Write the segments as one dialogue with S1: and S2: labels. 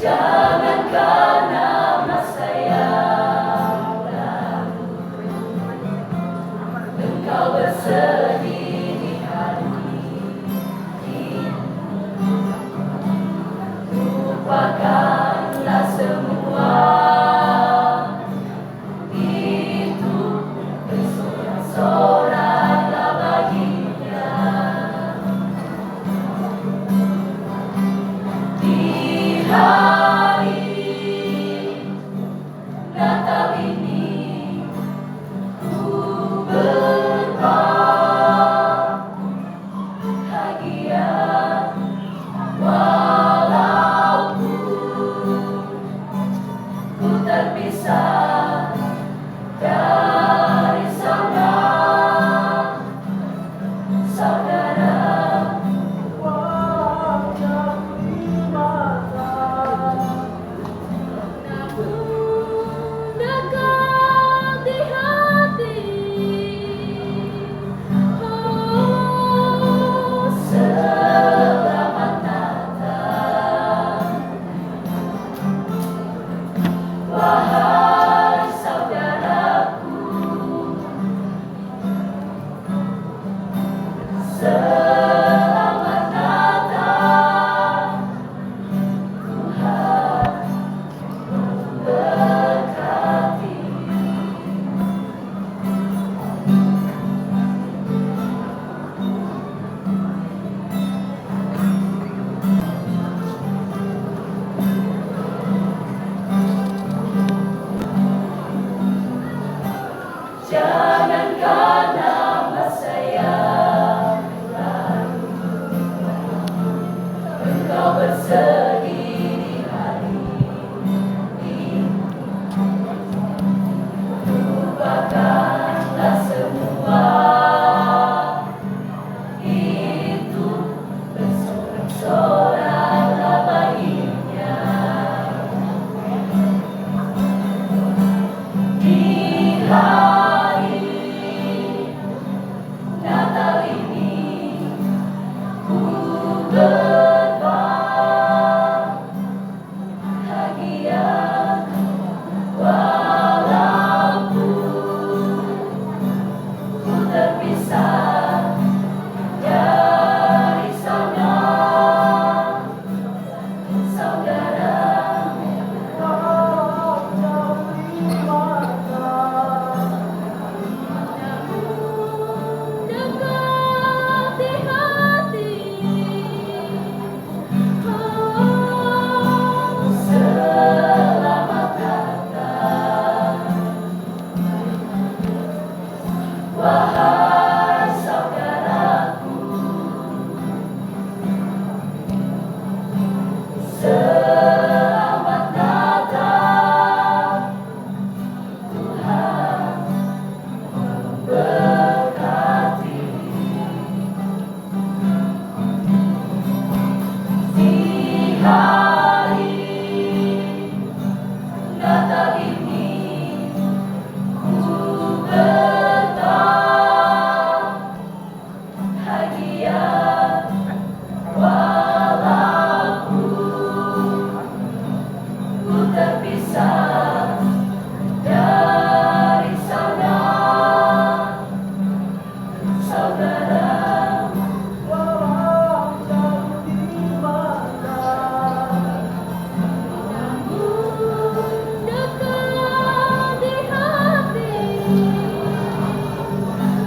S1: Jangankan nama saya lalu engkau bersedih di hati, lupakanlah semua itu, bersorak-soraklah baginya di hari Natal ini. Ku berbahagia walaupun ku terpisah dari saudara-saudara. Namun dekat di hati, oh selamat datang wahai saudaraku, selamat datang Tuhan berkati. Jangankan nama saya lalu engkau bersedih di hari ini, lupakanlah semua itu, bersorak-soraklah baginya di hari Natal ini. Ku berbahagia walaupun ku terpisah dari saudara-saudara. Dekat di hati, oh selamat datang wahai saudaraku, selamat datang Tuhan berkati. Di hari Natal ini ku berbahagia walaupun ku terpisah dari saudara-saudara. Dekat di hati,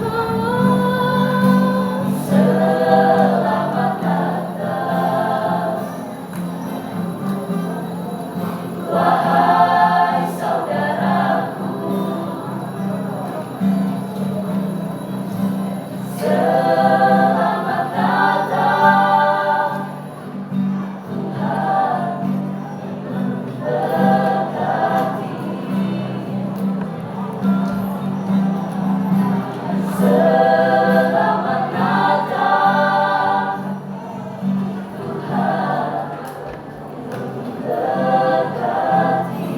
S1: oh selamat datang wahai saudaraku, selamat datang Tuhan berkati. Selamat datang Tuhan berkati.